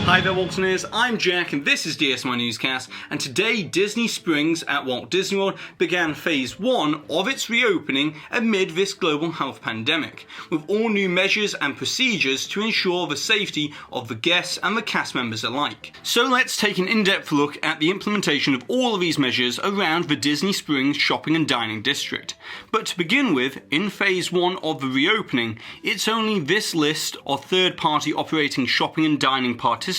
Hi there Waltoneers, I'm Jack and this is DSNY Newscast, and today Disney Springs at Walt Disney World began phase 1 of its reopening amid this global health pandemic, with all new measures and procedures to ensure the safety of the guests and the cast members alike. So let's take an in-depth look at the implementation of all of these measures around the Disney Springs shopping and dining district. But to begin with, in phase 1 of the reopening, it's only this list of third-party operating shopping and dining participants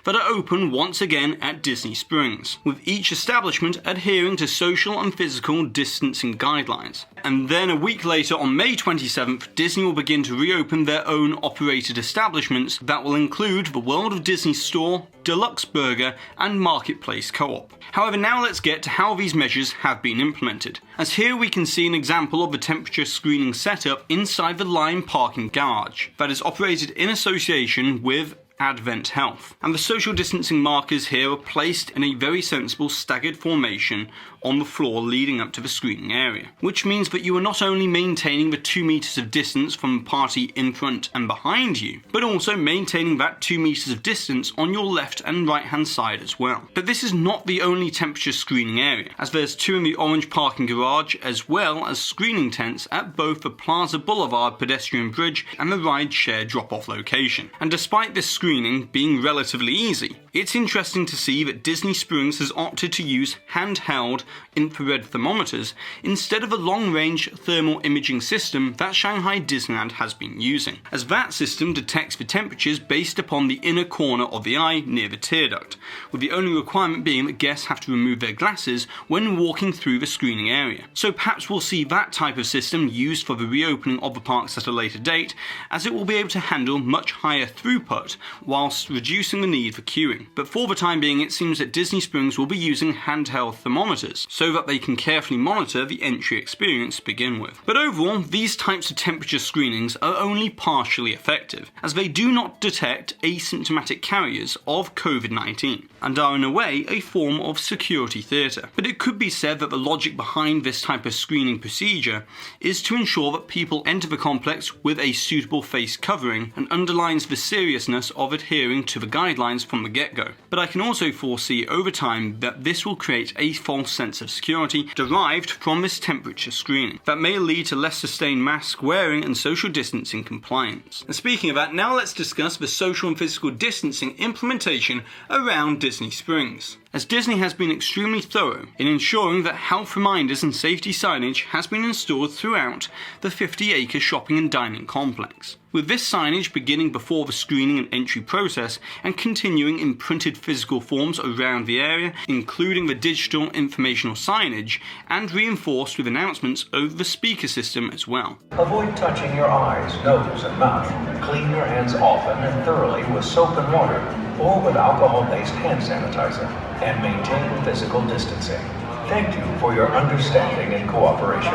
that are open once again at Disney Springs, with each establishment adhering to social and physical distancing guidelines. And then a week later, on May 27th, Disney will begin to reopen their own operated establishments that will include the World of Disney Store, Deluxe Burger and Marketplace Co-op. However, now let's get to how these measures have been implemented, as here we can see an example of the temperature screening setup inside the Line parking garage that is operated in association with Advent Health. And the social distancing markers here are placed in a very sensible staggered formation on the floor leading up to the screening area, which means that you are not only maintaining the 2 meters of distance from the party in front and behind you, but also maintaining that 2 meters of distance on your left and right hand side as well. But this is not the only temperature screening area, as there's 2 in the orange parking garage, as well as screening tents at both the Plaza Boulevard pedestrian bridge and the ride share drop-off location. And despite this screening being relatively easy, it's interesting to see that Disney Springs has opted to use handheld infrared thermometers instead of a long-range thermal imaging system that Shanghai Disneyland has been using, as that system detects the temperatures based upon the inner corner of the eye near the tear duct, with the only requirement being that guests have to remove their glasses when walking through the screening area. So perhaps we'll see that type of system used for the reopening of the parks at a later date, as it will be able to handle much higher throughput whilst reducing the need for queuing. But for the time being, it seems that Disney Springs will be using handheld thermometers so that they can carefully monitor the entry experience to begin with. But overall, these types of temperature screenings are only partially effective, as they do not detect asymptomatic carriers of COVID-19 and are in a way a form of security theatre. But it could be said that the logic behind this type of screening procedure is to ensure that people enter the complex with a suitable face covering, and underlines the seriousness of adhering to the guidelines from the get-go. But I can also foresee over time that this will create a false sense of security derived from this temperature screening that may lead to less sustained mask wearing and social distancing compliance. And speaking of that, now let's discuss the social and physical distancing implementation around Disney Springs, as Disney has been extremely thorough in ensuring that health reminders and safety signage has been installed throughout the 50-acre shopping and dining complex, with this signage beginning before the screening and entry process and continuing in printed physical forms around the area, including the digital informational signage, and reinforced with announcements over the speaker system as well. Avoid touching your eyes, nose, and mouth. Clean your hands often and thoroughly with soap and water, or with alcohol-based hand sanitizer, and maintain physical distancing. Thank you for your understanding and cooperation.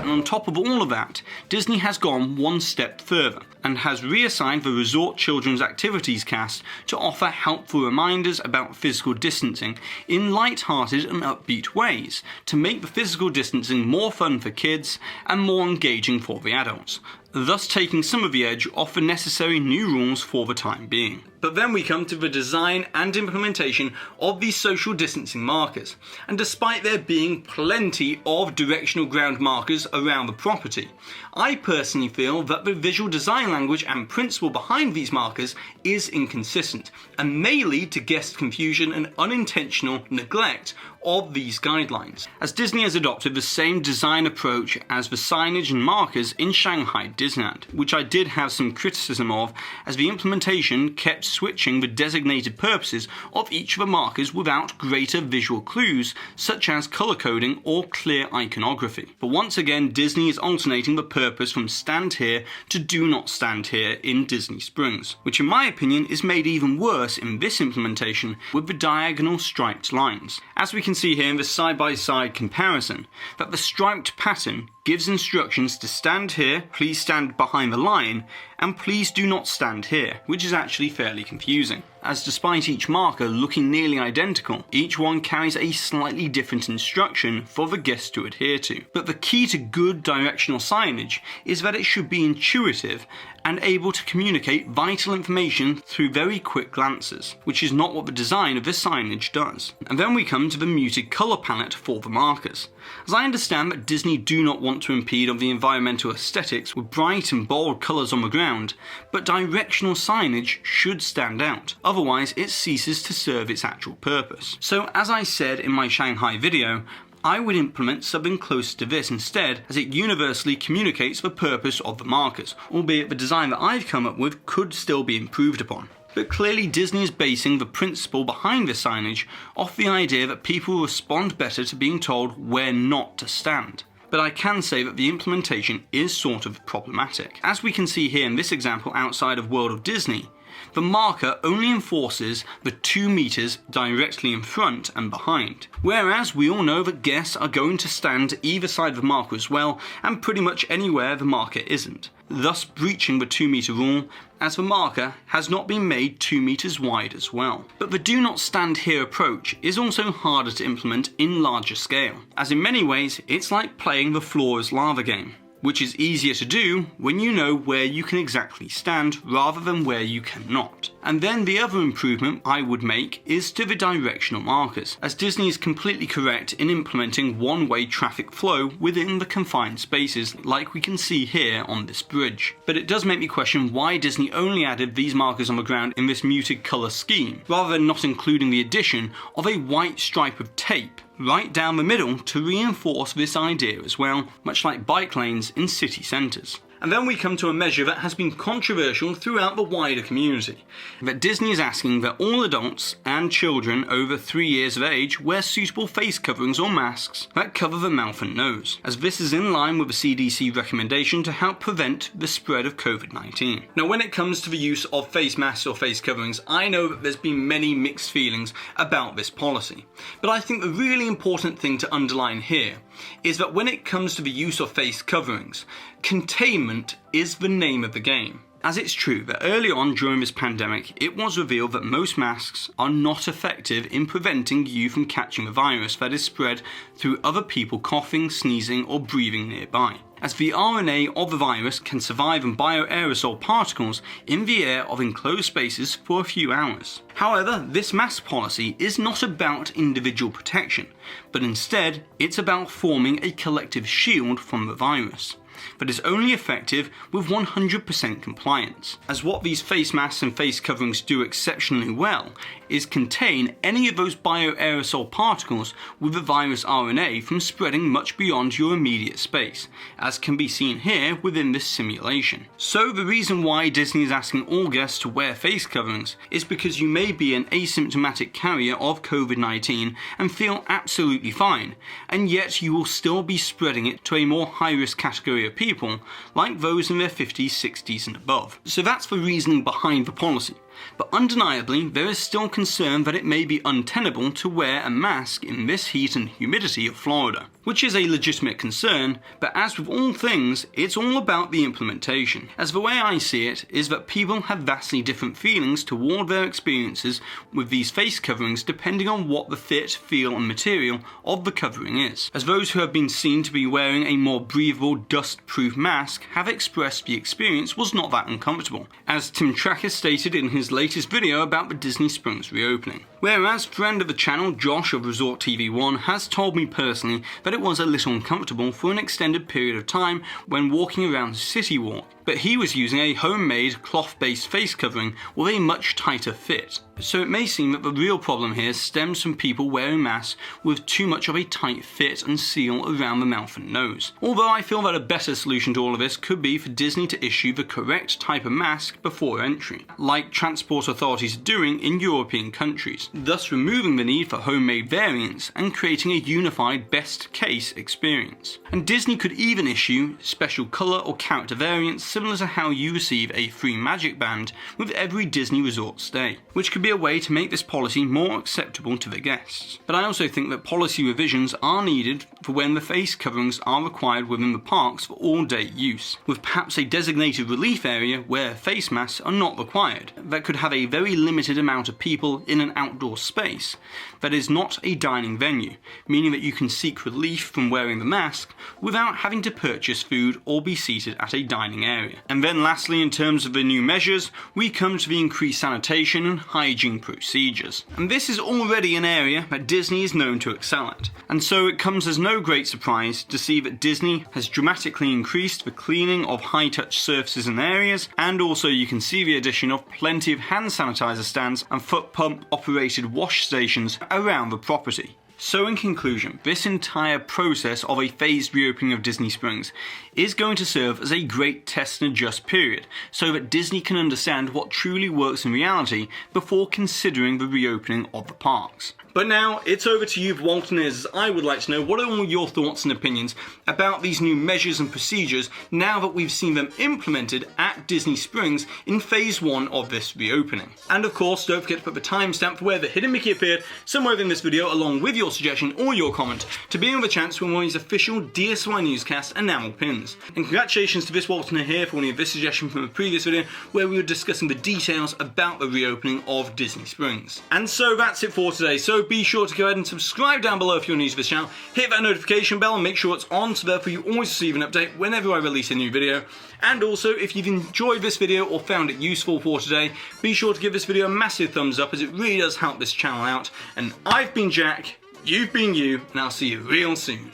And on top of all of that, Disney has gone one step further and has reassigned the Resort Children's Activities cast to offer helpful reminders about physical distancing in light-hearted and upbeat ways to make the physical distancing more fun for kids and more engaging for the adults, thus taking some of the edge off the necessary new rules for the time being. But then we come to the design and implementation of these social distancing markers, and despite there being plenty of directional ground markers around the property, I personally feel that the visual design language and principle behind these markers is inconsistent and may lead to guest confusion and unintentional neglect of these guidelines, as Disney has adopted the same design approach as the signage and markers in Shanghai Disneyland, which I did have some criticism of, as the implementation kept switching the designated purposes of each of the markers without greater visual clues such as colour coding or clear iconography. But once again, Disney is alternating the purpose from stand here to do not stand here in Disney Springs, which in my opinion is made even worse in this implementation with the diagonal striped lines. As we can see here in the side-by-side comparison, that the striped pattern gives instructions to stand here, please stand behind the line, and please do not stand here, which is actually fairly confusing. as despite each marker looking nearly identical, each one carries a slightly different instruction for the guest to adhere to. But the key to good directional signage is that it should be intuitive and able to communicate vital information through very quick glances, which is not what the design of this signage does. And then we come to the muted colour palette for the markers. As I understand that Disney do not want to impede on the environmental aesthetics with bright and bold colours on the ground, but directional signage should stand out, otherwise it ceases to serve its actual purpose. So as I said in my Shanghai video, I would implement something closer to this instead, as it universally communicates the purpose of the markers, albeit the design that I've come up with could still be improved upon. But clearly Disney is basing the principle behind this signage off the idea that people respond better to being told where not to stand. But I can say that the implementation is sort of problematic. As we can see here in this example outside of World of Disney, the marker only enforces the 2 meters directly in front and behind, whereas we all know that guests are going to stand either side of the marker as well, and pretty much anywhere the marker isn't, thus breaching the 2 meter rule, as the marker has not been made 2 meters wide as well. But the do not stand here approach is also harder to implement in larger scale, as in many ways it's like playing the floor is lava game, which is easier to do when you know where you can exactly stand rather than where you cannot. And then the other improvement I would make is to the directional markers, as Disney is completely correct in implementing one-way traffic flow within the confined spaces like we can see here on this bridge. But it does make me question why Disney only added these markers on the ground in this muted colour scheme, rather than not including the addition of a white stripe of tape right down the middle to reinforce this idea as well, much like bike lanes in city centres. And then we come to a measure that has been controversial throughout the wider community, that Disney is asking that all adults and children over 3 years of age wear suitable face coverings or masks that cover the mouth and nose, as this is in line with the CDC recommendation to help prevent the spread of COVID-19. Now when it comes to the use of face masks or face coverings, I know that there's been many mixed feelings about this policy, but I think the really important thing to underline here is that when it comes to the use of face coverings, containment is the name of the game. As it's true that early on during this pandemic, it was revealed that most masks are not effective in preventing you from catching the virus that is spread through other people coughing, sneezing, or breathing nearby, as the RNA of the virus can survive in bioaerosol particles in the air of enclosed spaces for a few hours. However, this mask policy is not about individual protection, but instead it's about forming a collective shield from the virus that is only effective with 100% compliance, as what these face masks and face coverings do exceptionally well is contain any of those bioaerosol particles with the virus RNA from spreading much beyond your immediate space, as can be seen here within this simulation. So the reason why Disney is asking all guests to wear face coverings is because you may be an asymptomatic carrier of COVID-19 and feel absolutely fine, and yet you will still be spreading it to a more high-risk category of people, like those in their 50s, 60s and above. So that's the reasoning behind the policy. But undeniably, there is still concern that it may be untenable to wear a mask in this heat and humidity of Florida, which is a legitimate concern, but as with all things, it's all about the implementation, as the way I see it is that people have vastly different feelings toward their experiences with these face coverings depending on what the fit, feel and material of the covering is, as those who have been seen to be wearing a more breathable, dust-proof mask have expressed the experience was not that uncomfortable, as Tim Tracker stated in his latest video about the Disney Springs reopening. Whereas friend of the channel Josh of Resort TV 1 has told me personally that it was a little uncomfortable for an extended period of time when walking around City Walk, but he was using a homemade cloth-based face covering with a much tighter fit. So it may seem that the real problem here stems from people wearing masks with too much of a tight fit and seal around the mouth and nose. Although I feel that a better solution to all of this could be for Disney to issue the correct type of mask before entry, like transport authorities are doing in European countries, thus removing the need for homemade variants and creating a unified best case experience. And Disney could even issue special colour or character variants similar to how you receive a free magic band with every Disney resort stay, which could be a way to make this policy more acceptable to the guests. But I also think that policy revisions are needed for when the face coverings are required within the parks for all-day use, with perhaps a designated relief area where face masks are not required, that could have a very limited amount of people in an outdoor space that is not a dining venue, meaning that you can seek relief from wearing the mask without having to purchase food or be seated at a dining area. And then lastly, in terms of the new measures, we come to the increased sanitation and hygiene procedures. And this is already an area that Disney is known to excel at. And so it comes as no great surprise to see that Disney has dramatically increased the cleaning of high-touch surfaces and areas, and also you can see the addition of plenty of hand sanitizer stands and foot pump operated wash stations around the property. So in conclusion, this entire process of a phased reopening of Disney Springs is going to serve as a great test and adjust period, so that Disney can understand what truly works in reality before considering the reopening of the parks. But now, it's over to you, the Walterners. I would like to know, what are all your thoughts and opinions about these new measures and procedures now that we've seen them implemented at Disney Springs in Phase 1 of this reopening? And of course, don't forget to put the timestamp for where the hidden Mickey appeared somewhere within this video, along with your suggestion or your comment, to be in with a chance to win one of these official DSNY Newscast enamel pins. And congratulations to this Walterner here for winning this suggestion from a previous video where we were discussing the details about the reopening of Disney Springs. And so that's it for today. So be sure to go ahead and subscribe down below if you're new to this channel, hit that notification bell and make sure it's on so therefore you always receive an update whenever I release a new video. And also, if you've enjoyed this video or found it useful for today, be sure to give this video a massive thumbs up, as it really does help this channel out. And I've been Jack, you've been you, and I'll see you real soon.